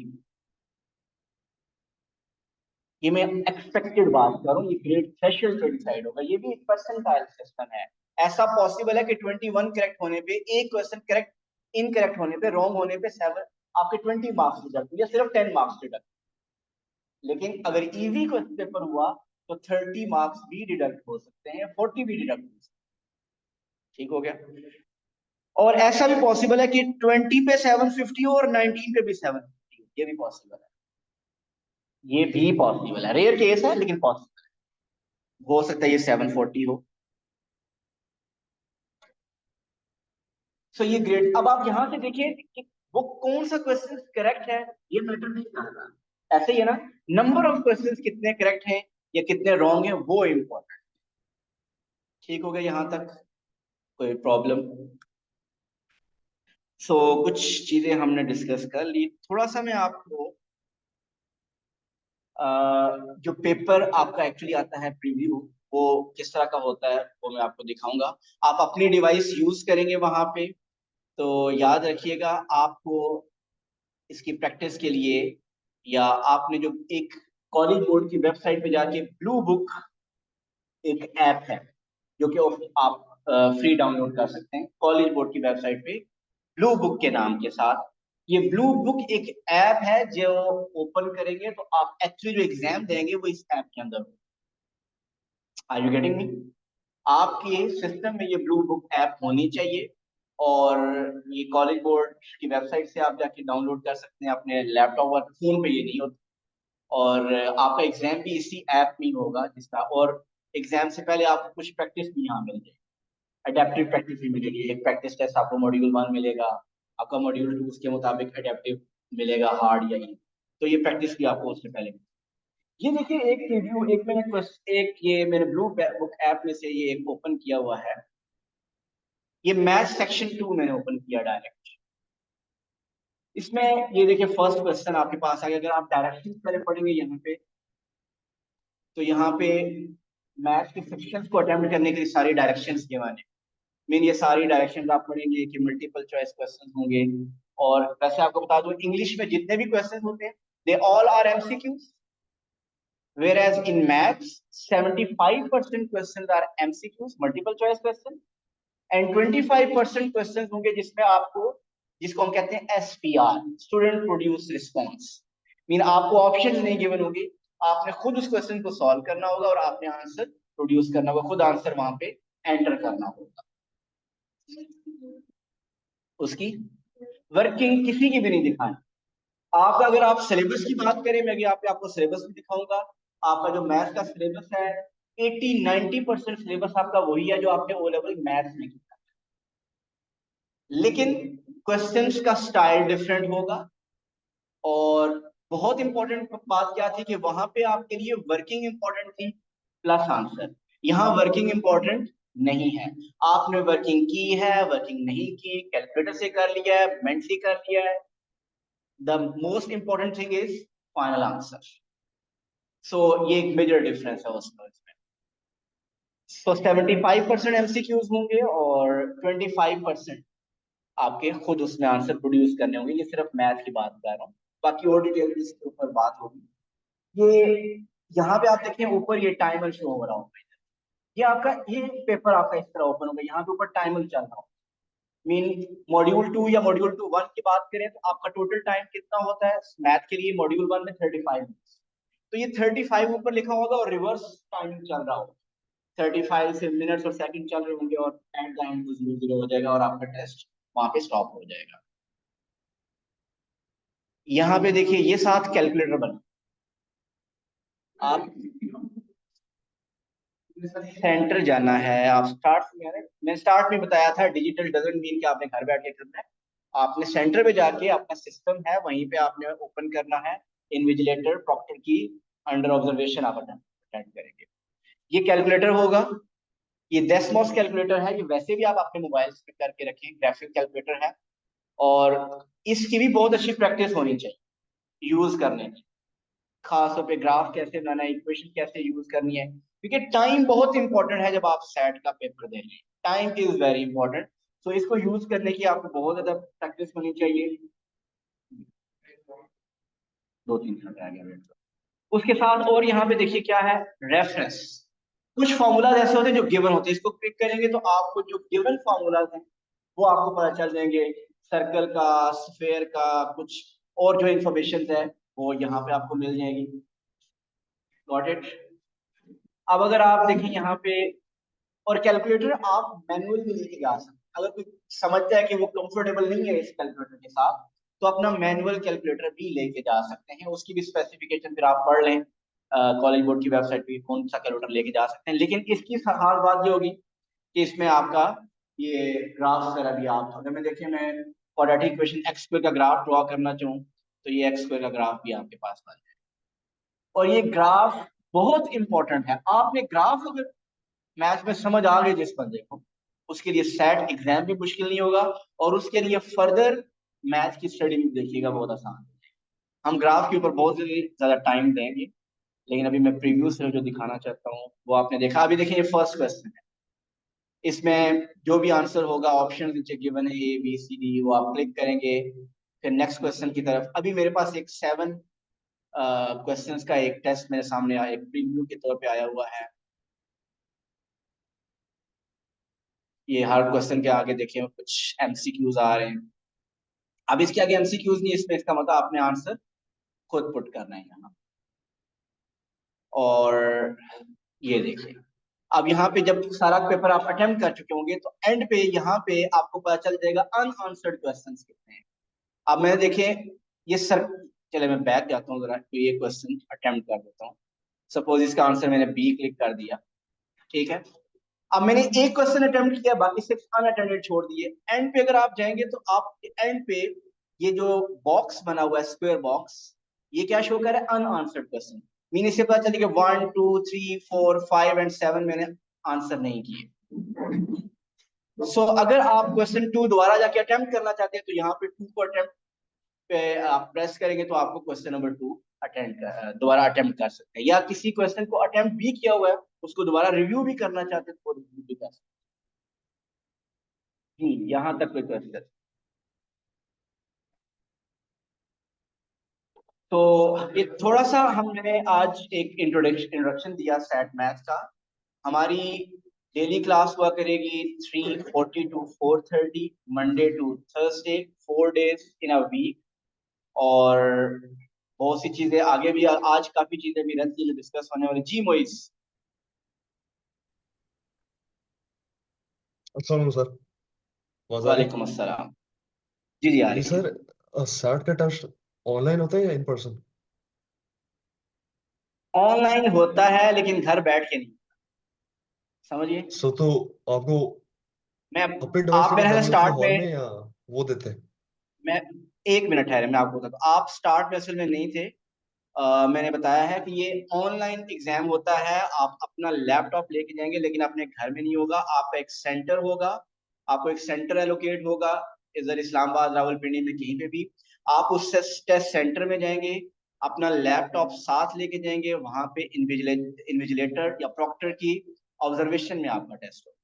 ये मैं एक्सपेक्टेड बात कर रहा हूँ, ये ग्रेड थ्रेशोल्ड पे डिसाइड होगा। ये भी एक परसेंटाइल सिस्टम है। ऐसा पॉसिबल है कि 21 करेक्ट होने पे एक क्वेश्चन करेक्ट इनकरेक्ट होने पे रॉन्ग होने पे 7 आपके 20 मार्क्स डिडक्ट या सिर्फ 10 मार्क्स डिडक्ट। लेकिन अगर इजी क्वेश्चन पेपर हुआ तो 30 मार्क्स भी डिडक्ट हो सकते हैं, 40 भी डिडक्ट हो सकते हैं। ठीक हो गया। और ऐसा भी पॉसिबल है कि 20 पे 750 हो और 19 पे भी 750 हो, ये भी पॉसिबल है। ये भी पॉसिबल है, रेयर केस है लेकिन पॉसिबल है। हो सकता है ये 740 हो। सो ये ग्रेड। अब आप यहां से देखिए कि वो कौन सा क्वेश्चन करेक्ट है ये मैटर नहीं कर रहा। ऐसे ही है ना, नंबर ऑफ क्वेश्चंस कितने करेक्ट हैं या कितने रॉन्ग हैं वो इंपॉर्टेंट। ठीक हो गया यहां तक, कोई प्रॉब्लम? कुछ चीजें हमने डिस्कस कर ली। थोड़ा सा मैं आपको जो पेपर आपका एक्चुअली आता है प्रीव्यू, वो किस तरह का होता है वो मैं आपको दिखाऊंगा। आप अपनी डिवाइस यूज करेंगे वहां पे, तो याद रखिएगा आपको इसकी प्रैक्टिस के लिए, या आपने जो एक कॉलेज बोर्ड की वेबसाइट पे जाके ब्लू बुक एक ऐप है जो कि आप फ्री डाउनलोड कर सकते हैं कॉलेज बोर्ड की वेबसाइट पे ब्लू बुक के नाम के साथ। ये ब्लू बुक एक ऐप है जो ओपन करेंगे तो आप एक्चुअली जो एग्जाम देंगे वो इस ऐप के अंदर। Are you getting me? आपके सिस्टम में ये ब्लू बुक ऐप होनी चाहिए और ये कॉलेज बोर्ड की वेबसाइट से आप जाके डाउनलोड कर सकते हैं। अपने लैपटॉप और फोन पे ये नहीं होता। और आपका एग्जाम भी इसी ऐप में ही होगा जिसका। और एग्जाम से पहले आपको कुछ प्रैक्टिस भी यहाँ मिल जाएगी, अडेप्टिव प्रैक्टिस भी मिलेगी। एक प्रैक्टिस टेस्ट आपको मॉड्यूल 1 मिलेगा, आपका मॉड्यूल 2 उसके मुताबिक अडेप्टिव मिलेगा, हार्ड या इजी। तो ये प्रैक्टिस भी आपको उससे पहले। ये देखिए एक रिव्यू, एक ये मैंने ब्लू बुक ऐप में से ये एक ओपन किया हुआ है। ये मैथ सेक्शन 2 मैंने ओपन किया डायरेक्ट। इसमें ये देखिए फर्स्ट क्वेश्चन आपके पास आ गया। अगर आप डायरेक्शन पहले पढ़ेंगे यहाँ पे, तो यहाँ पे मैथ के सेक्शंस को अटेम्प्ट करने के लिए सारी डायरेक्शंस के माने मीन ये सारी डायरेक्शंस आप पढ़ेंगे कि मल्टीपल चॉइस क्वेश्चंस होंगे। और वैसे आपको बता दूं इंग्लिश में जितने भी क्वेश्चंस होते हैं they all are MCQs, whereas in maths 75% questions are MCQs multiple choice question and 25% questions होंगे जिसमें आपको, जिसको हम कहते हैं SPR student produce response. Mean आपको ऑप्शन नहीं गिवन होगी, आपने खुद उस क्वेश्चन को सॉल्व करना होगा और आपने आंसर प्रोड्यूस करना होगा, खुद आंसर वहां पे एंटर करना होगा उसकी। वर्किंग किसी की भी नहीं दिखानी। आप अगर आप सिलेबस की बात करें, मैं यहाँ पे आपको सिलेबस भी दिखाऊंगा। आपका जो मैथ्स का सिलेबस है 80-90% सिलेबस आपका वही है जो आपने ओ लेवल मैथ्स में किया, लेकिन क्वेश्चंस का स्टाइल डिफरेंट होगा। और बहुत इंपॉर्टेंट बात क्या थी कि वहां पे आपके लिए वर्किंग इंपॉर्टेंट थी प्लस आंसर। यहाँ वर्किंग इंपॉर्टेंट नहीं है। आपने वर्किंग की है, वर्किंग नहीं की, कैलकुलेटर से कर लिया है, मेंट से कर लिया है, the most important thing is final answer. सो ये एक मेजर डिफरेंस है उसमें। तो 75% एमसीक्यूज होंगे और 25% आपके खुद उसमें आंसर प्रोड्यूस करने होंगे। ये सिर्फ मैथ की बात कर रहा हूँ, बाकी और डिटेल इसके ऊपर बात होगी। ये यहाँ पे आप देखें ऊपर ये टाइमर शो हो रहा होगा। ये आपका ये पेपर आपका इस तरह ओपन होगा, यहाँ पे ऊपर टाइमर चल रहा होगा। मीन मॉड्यूल 2 या मॉड्यूल 1 की बात करें तो आपका टोटल टाइम कितना होता है मैथ के लिए? मॉड्यूल 1 में 35 मिनट्स। तो ये 35 ऊपर लिखा होगा और रिवर्स टाइमिंग चल रहा होगा। 35 से मिनट्स और सेकंड चल रहे होंगे और एट द एंड 0 हो जाएगा और आपका टेस्ट वहां पे स्टॉप हो जाएगा। यहाँ पे देखिए ये 7 कैलकुलेटर बने। आप सेंटर जाना है, आप स्टार्ट मैं स्टार्ट में बताया था डिजिटल डजंट मीन कि आपने घर बैठ के करना है। आपने सेंटर पे जाके अपना सिस्टम है वहीं पे आपने ओपन करना है। इन्विजिलेटर प्रॉक्टर की अंडर ऑब्जर्वेशन आप अटेंड करेंगे। ये कैलकुलेटर होगा, ये डेस्मोस कैलकुलेटर है। ये वैसे भी आप अपने मोबाइल पे करके रखें, ग्राफिक कैलकुलेटर है। और इसकी भी बहुत अच्छी प्रैक्टिस होनी चाहिए यूज करने की, खासतौर पे ग्राफ कैसे बनाना है, इक्वेशन कैसे यूज करनी है, क्योंकि टाइम बहुत इंपॉर्टेंट है जब आप सेट का पेपर दे रहे हैं। Time is very important. तो इसको यूज करने की आपको बहुत ज्यादा प्रैक्टिस होनी चाहिए। 2-3 मिनट रह गया वेट करो। उसके साथ और यहाँ पे देखिए क्या है, रेफरेंस। कुछ फॉर्मूलाज ऐसे होते हैं जो गिवन होते हैं, इसको क्लिक करेंगे तो आपको जो गिवन फॉर्मूलाज हैं वो आपको पता चल जाएंगे। सर्कल का, स्फेयर का, कुछ और जो इंफॉर्मेशन है वो यहाँ पे आपको मिल जाएगी। Got it? अब अगर आप देखें यहाँ पे, और कैलकुलेटर आप मैनुअल भी लेके जा सकते हैं। अगर कोई समझता है कि वो कंफर्टेबल नहीं है इस कैलकुलेटर के साथ, तो अपना मैनुअल कैलकुलेटर भी लेके जा सकते हैं। उसकी भी स्पेसिफिकेशन फिर आप पढ़ लें, कॉलेज बोर्ड की वेबसाइट पे कौन सा कैलकुलेटर लेके जा सकते हैं। लेकिन इसकी खास बात ये होगी कि इसमें आपका ये ग्राफ वगैरह भी आप, अगर मैं देखिए मैं क्वाड्रेटिक इक्वेशन एक्स स्क्वायर का ग्राफ ड्रॉ करना चाहूँ तो ये एक्स स्क्वायर का ग्राफ भी आपके पास बन जाए। और ये ग्राफ बहुत इंपॉर्टेंट है। आपने ग्राफ अगर मैथ्स में समझ आ गई जिस बंदे को, उसके लिए सेट एग्जाम भी मुश्किल नहीं होगा और उसके लिए फर्दर मैथ्स की स्टडी भी देखिएगा बहुत आसान है। हम ग्राफ के ऊपर बहुत ज्यादा टाइम देंगे, लेकिन अभी मैं प्रीव्यू से जो दिखाना चाहता हूँ वो आपने देखा। अभी देखिए ये फर्स्ट क्वेश्चन है, इसमें जो भी आंसर होगा ऑप्शन नीचे गिवन है ए बी सी डी, वो आप क्लिक करेंगे। फिर नेक्स्ट क्वेश्चन की तरफ, अभी मेरे पास एक 7 क्वेश्चंस का एक टेस्ट मेरे सामने आया, एक प्रीव्यू के तौर पे आया हुआ है। ये हर क्वेश्चन के आगे देखिए कुछ एमसीक्यूज आ रहे हैं। अब इसके आगे एमसीक्यूज नहीं, इसमें इसका मतलब आपने आंसर खुद पुट करना है यहाँ। और ये देखिए अब यहाँ पे जब सारा पेपर आप अटेम्प्ट कर चुके होंगे तो एंड पे यहाँ पे आपको पता चल जाएगा अनआंसर्ड क्वेश्चंस कितने हैं। अब मैंने देखे ये सर, चले मैं बैक जाता हूँ जरा, तो ये क्वेश्चन अटेम्प्ट कर देता हूँ। सपोज इसका आंसर मैंने बी क्लिक कर दिया, ठीक है। अब मैंने एक क्वेश्चन अटेम्प्ट किया, बाकी 6 अनअटेम्प्टेड छोड़ दिए। एंड पे अगर आप जाएंगे तो आप एंड पे ये जो बॉक्स बना हुआ है स्क्वायर बॉक्स, ये क्या शो कर रहा है? Unanswered question. मीन इससे पता चले कि 1 2 3 4 5 एंड 7 मैंने आंसर नहीं किए। अगर आप क्वेश्चन 2 दोबारा जाके अटेम्प्ट करना चाहते हैं तो यहाँ पे 2 को अटेम्प्ट पे आप प्रेस करेंगे तो आपको क्वेश्चन नंबर 2 दोबारा अटेम्प्ट कर सकते हैं। या किसी क्वेश्चन को अटेम्प्ट भी किया हुआ है उसको दोबारा रिव्यू भी करना चाहते हैं तो रिव्यू भी कर सकते हैं। जी यहाँ तक कोई क्वेश्चन? तो ये थोड़ा सा हमने आज एक इंट्रोडक्शन दिया सेट मैथ्स का। हमारी डेली क्लास हुआ करेगी 3:40 to 4:30, Monday to Thursday, 4 days in a week. और बहुत सी चीजें आगे भी, आज काफी चीजें भी रही डिस्कस होने वाली। जी मोइस। अस्सलाम सर, आवाज आ रही? वालेकुम अस्सलाम। जी जी आ जी रही है। सर, सैट का टेस्ट ऑनलाइन होता है या इन पर्सन? ऑनलाइन होता है लेकिन घर बैठ के नहीं, समझिए। सो तो आपको मैं अपनी डिवाइस आप लेके मेरे साथ जानी होती है स्टार्ट हॉल में, में, या वो देते हैं? मैं एक मिनट ठहरे, मैं आपको बताता हूँ। आप स्टार्ट में असल में नहीं थे। मैंने बताया है कि ये ऑनलाइन एग्जाम होता है। आप अपना लैपटॉप लेके जाएंगे लेकिन अपने घर में नहीं होगा, आपका एक सेंटर होगा। आपको एक सेंटर एलोकेट होगा, इधर इस्लामाबाद, रावलपिंडी में कहीं पे भी। आप उस टेस्ट सेंटर में जाएंगे, अपना लैपटॉप साथ लेके जाएंगे, वहां पे इन्विजिलेटर या प्रॉक्टर की ऑब्जर्वेशन में आपका टेस्ट होगा।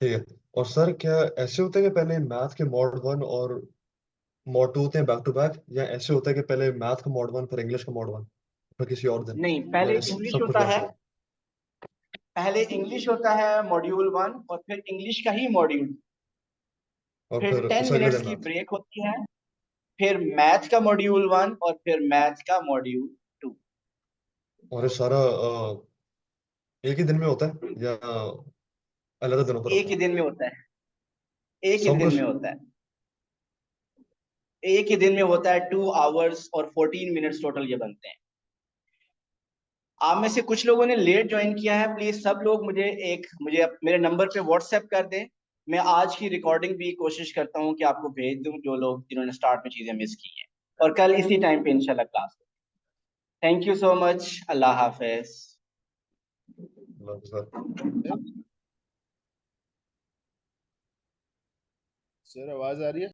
ठीक है। और सर क्या ऐसे होता है कि पहले मैथ के मॉड 1 और मॉड 2 होते हैं बैक टू बैक, या ऐसे होता है कि पहले मैथ का मॉड 1 फिर इंग्लिश का मॉड 1 फिर किसी और दिन, नहीं, या पहले इंग्लिश सब कुछ होता है। वैसे ही? पहले इंग्लिश होता है मॉड्यूल 1, और फिर इंग्लिश का ही मॉड्यूल, और फिर फिर 10 उससे अगले मिनट्स दिन की मैथ? ब्रेक होती है, फिर मैथ का मॉड्यूल 1 और फिर मैथ का मॉड्यूल 2। और ये सारा एक ही दिन में होता है या अलग दिनों पर एक होता ही है? दिन में होता है, एक ही सब दिन कुछ? में होता है, एक ही दिन में होता है। 2 आवर्स और 14 मिनट्स टोटल ये बनते हैं। आप में से कुछ लोगों ने लेट ज्वाइन किया है, प्लीज सब लोग मुझे मेरे नंबर पे व्हाट्सएप कर दें। मैं आज की रिकॉर्डिंग भी कोशिश करता हूँ कि आपको भेज दूं, जो लोग जिन्होंने स्टार्ट में चीजें मिस की हैं। और कल इसी टाइम पे इंशाल्लाह class. Thank you so much, Allah Hafiz. Sir sir आवाज आ रही है?